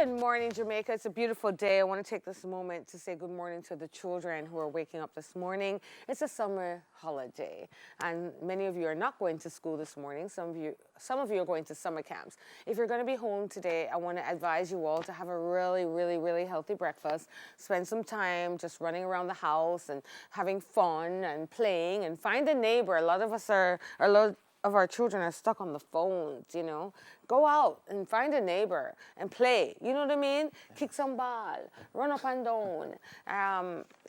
Good morning, Jamaica. It's a beautiful day. I want to take this moment to say good morning to the children who are waking up this morning. It's a summer holiday, and many of you are not going to school this morning. Some of you are going to summer camps. If you're going to be home today, I want to advise you all to have a really healthy breakfast. Spend some time just running around the house and having fun and playing, and find a neighbor. A lot of our children are stuck on the phones, you know. Go out and find a neighbor and play. You know what I mean? Kick some ball, run up and down.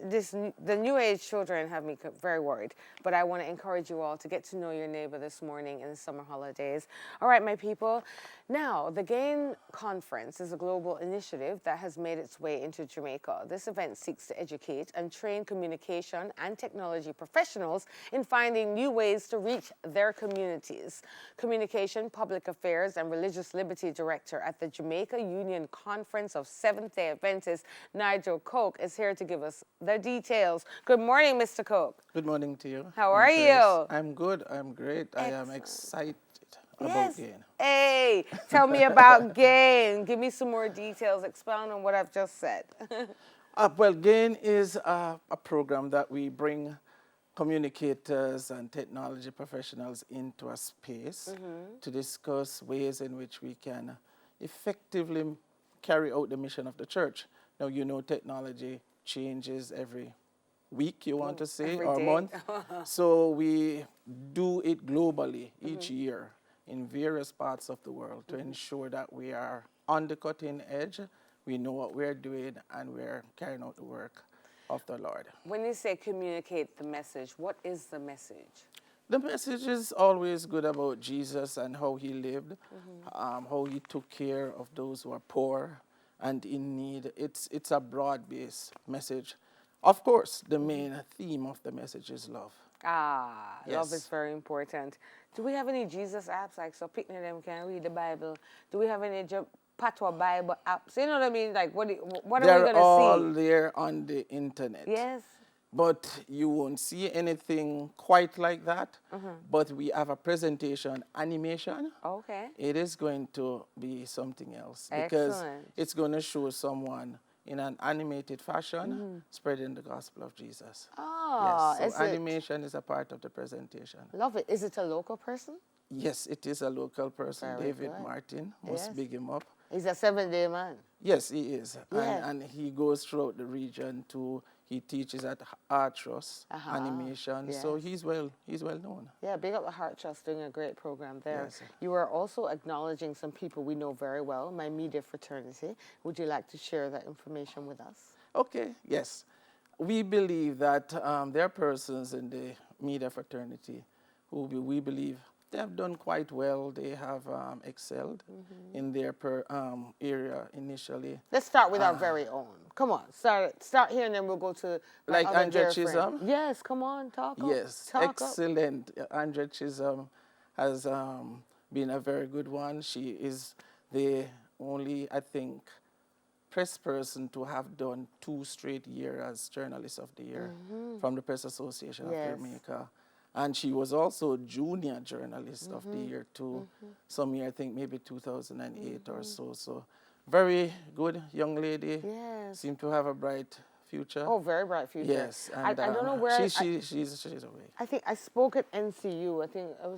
The new age children have me very worried, but I want to encourage you all to get to know your neighbor this morning in the summer holidays. All right, my people. Now, the GAIN Conference is a global initiative that has made its way into Jamaica. This event seeks to educate and train communication and technology professionals in finding new ways to reach their communities. Communication, Public Affairs, and Religious Liberty Director at the Jamaica Union Conference of Seventh-day Adventists, Nigel Coke, is here to give us the details. Good morning, Mr. Coke. Good morning to you. How are you? I'm good. I'm great. Excellent. I am excited about GAIN. Hey, tell me about GAIN. Give me some more details. Expound on what I've just said. Well, GAIN is a program that we bring communicators and technology professionals into a space to discuss ways in which we can effectively carry out the mission of the church. Now, you know, technology changes every week, you want to say, or month. So we do it globally each year in various parts of the world to ensure that we are on the cutting edge, we know what we're doing, and we're carrying out the work of the Lord. When you say communicate the message, what is the message? The message is always good about Jesus and how he lived, how he took care of those who are poor and in need. It's a broad-based message. Of course, the main theme of the message is love. Yes. Love is very important. Do we have any Jesus apps, like so picnic them can read the Bible? Do we have any Patois Bible apps? You know what I mean? Like, what are we going to see? They're all there on the internet. Yes. But you won't see anything quite like that. But we have a presentation animation. Okay. It is going to be something else. Excellent. Because it's going to show someone in an animated fashion spreading the gospel of Jesus. Oh, yes, so animation is a part of the presentation. Love it. Is it a local person? Yes, it is a local person, Very David good. Martin. Must big him up. He's a 7-day man. Yes, he is. Yeah. And he goes throughout the region he teaches at Heart Trust animation. Yes. So he's well known. Yeah, big up the Heart Trust, doing a great program there. Yes. You are also acknowledging some people we know very well, my media fraternity. Would you like to share that information with us? Okay, yes. We believe that there are persons in the media fraternity who we believe they have done quite well. They have excelled in their area initially. Let's start with our very own. Come on, start here, and then we'll go to like Andrea Chisholm. Yes, come on, talk up. Yes, excellent. Andrea Chisholm has been a very good one. She is the only, I think, press person to have done 2 straight years as Journalist of the Year from the Press Association of Jamaica. And she was also Junior Journalist of the Year too. Some year, I think maybe 2008 or so. So very good young lady. Yes. Seemed to have a bright future. Oh, very bright future. Yes. And, I don't know where... She's away. I think I spoke at NCU. I think it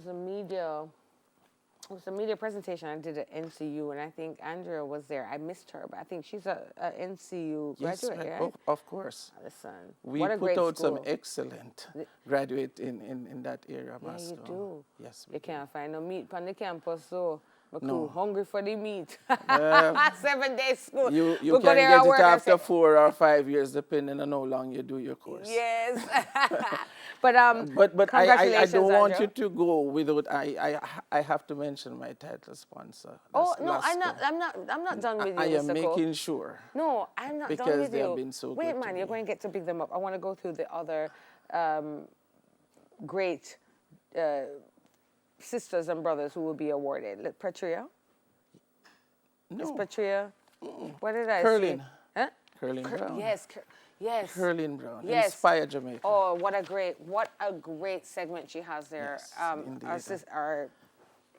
was a media presentation I did at NCU, and I think Andrea was there. I missed her, but I think she's a NCU graduate, yes, right? Of course. Listen, we what a put great out school. some excellent graduate in that area. Yeah, you do. Yes, you can't find no meat on the campus, so no. Hungry for the meat. 7-day school. You can get it after 4 or 5 years, depending on how long you do your course. Yes. But I don't want Andrea. you to go without I have to mention my title sponsor. Oh no, I'm not done with you. I am Mr. making sure. No, I'm not done with because they you. have been so Wait, good man, to you're me. going to get to pick them up. I want to go through the other great sisters and brothers who will be awarded. Patria? No. Is Patria? What did I Curling. say? Huh? Curling Brown. Yes. Yes. Curling Brown. Yes. Inspire Jamaica. Oh, what a great segment she has there. Yes, indeed. Our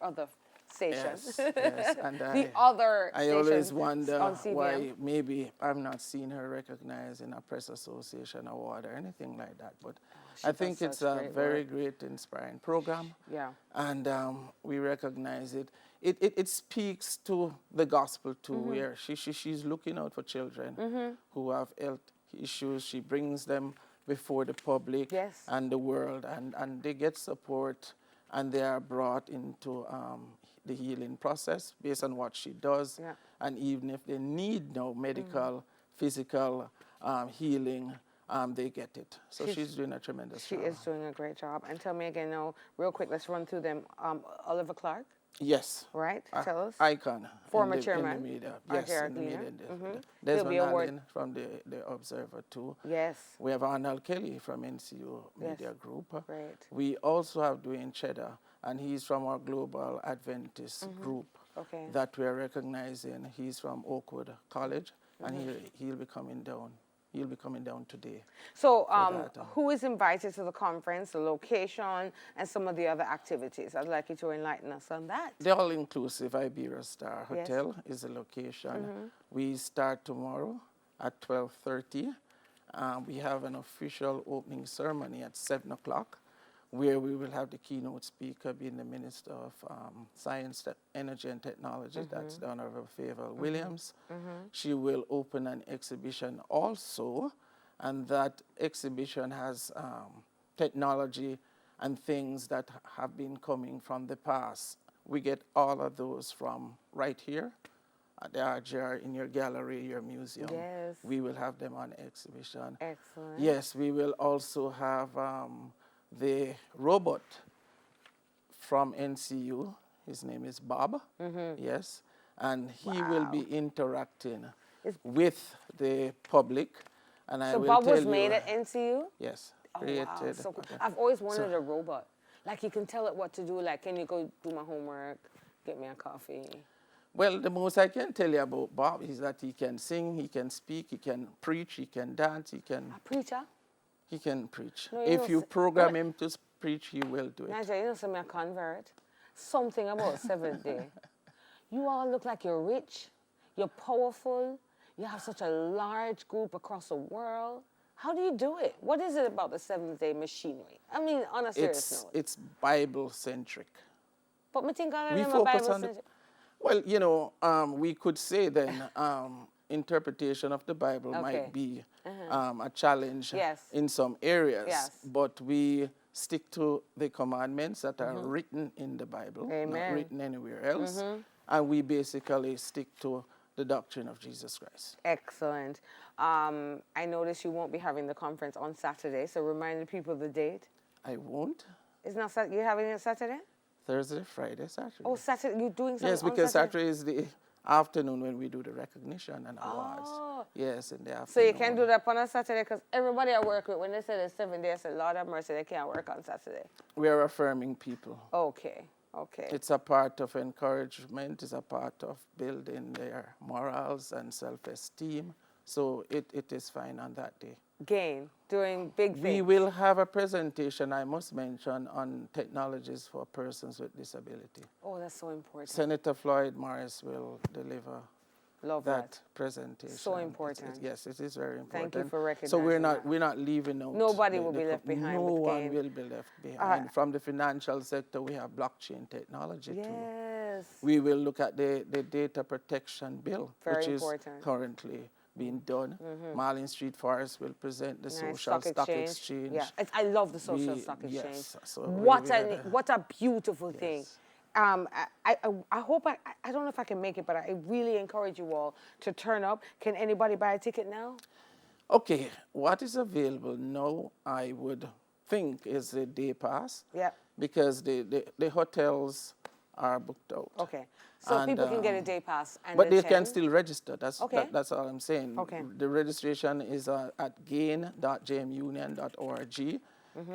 other station. Yes, yes. And The other I station always wonder on CBM. why maybe I'm not seeing her recognized in a Press Association award or anything like that. But She I does think it's such a great very work. great, inspiring program. Yeah. And we recognize it. It speaks to the gospel too, Mm-hmm. where she's looking out for children who have health issues. She brings them before the public Yes. and the world, and they get support, and they are brought into the healing process based on what she does. Yeah. And even if they need no medical, physical healing, they get it. So she's doing a tremendous She job. is doing a great job. And tell me again now, real quick, let's run through them. Oliver Clark, Yes. right? Tell us. Icon. Former in chairman, the media. RJ Yes, in the Cleaner. media. He'll Desmond be award. Allen from the Observer too. Yes. We have Arnold Kelly from NCU Media Yes. Group. Great. We also have Dwayne Cheddar, and he's from our Global Adventist group Okay. that we are recognizing. He's from Oakwood College, and he'll be coming down. He'll be coming down today. So, that, who is invited to the conference, the location, and some of the other activities? I'd like you to enlighten us on that. The all-inclusive Iberia Star Yes. Hotel is the location. We start tomorrow at 12:30. We have an official opening ceremony at 7 o'clock, where we will have the keynote speaker being the Minister of Science, Energy and Technology, that's the Honorable Favor Williams. She will open an exhibition also, and that exhibition has technology and things that have been coming from the past. We get all of those from right here at the RGR in your gallery, your museum. Yes. We will have them on exhibition. Excellent. Yes, we will also have the robot from NCU. His name is Bob. Yes, and he will be interacting with the public. And I So will Bob tell was you, made at NCU? yes, Oh, created. wow. So cool. I've always wanted a robot. Like, you can tell it what to do. Like, can you go do my homework, get me a coffee? Well, the most I can tell you about Bob is that he can sing, he can speak, he can preach, he can dance, A preacher? he can preach. No, If you program no, him to preach, he will do it. Nigel, you know something, a convert. Something about Seventh Day. You all look like you're rich, you're powerful, you have such a large group across the world. How do you do it? What is it about the Seventh Day machinery? I mean, on a serious note. It's Bible-centric. But me think all of We them are focus on Bible-centric. Well, you know, we could say then interpretation of the Bible might be a challenge Yes. in some areas, Yes. but we stick to the commandments that are written in the Bible, Amen. not written anywhere else, and we basically stick to the doctrine of Jesus Christ. Excellent. I noticed you won't be having the conference on Saturday, so remind the people the date. I won't. It's not you having it Saturday? Thursday, Friday, Saturday. Oh, Saturday. You're doing something Yes, on because Saturday? Saturday is the afternoon when we do the recognition and awards. Oh. Yes, in the afternoon. So you can't do that on a Saturday because everybody I work with, when they say the 7 days, I said, Lord have mercy, they can't work on Saturday. We are affirming people. Okay, okay. It's a part of encouragement, it's a part of building their morals and self-esteem. So it is fine on that day. Gain, doing big things. We will have a presentation, I must mention, on technologies for persons with disability. Oh, that's so important. Senator Floyd Morris will deliver Love that presentation. So important. Yes, it is very important. Thank you for recognizing So we're that. not leaving out. Nobody will be left behind No with one gain. will be left behind. From the financial sector, we have blockchain technology too. Yes. We will look at the data protection bill, Very which important. is currently being done. Marlin Street Forest will present the Nice. social stock exchange. Yeah, I love the social stock exchange. Yes, so What a beautiful thing. Yes. I hope I don't know if I can make it, but I really encourage you all to turn up. Can anybody buy a ticket now? Okay, what is available now, I would think, is the day pass. Yeah. Because the hotels are booked out. Okay. So And, people can get a day pass and But they attend. can still register. That's Okay. that's all I'm saying. Okay. The registration is at gain.jmunion.org.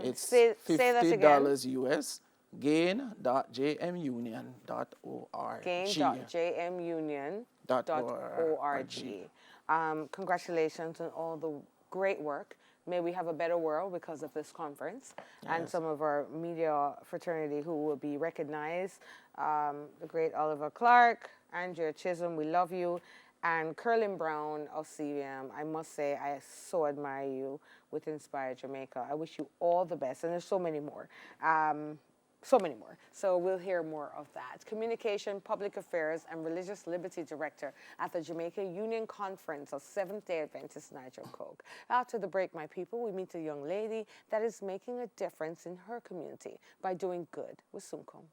It's Say that again. $50 US. Gain.jmunion.org. Gain.jmunion.org. Congratulations on all the great work. may we have a better world because of this conference. And Yes. some of our media fraternity who will be recognized. The great Oliver Clark, Andrea Chisholm, we love you. And Curlin Brown of CVM, I must say, I so admire you with Inspire Jamaica. I wish you all the best. And there's so many more. So many more. So we'll hear more of that. Communication, Public Affairs, and Religious Liberty Director at the Jamaica Union Conference of Seventh-day Adventist Nigel Coke. After the break, my people, we meet a young lady that is making a difference in her community by doing good with Sumcom.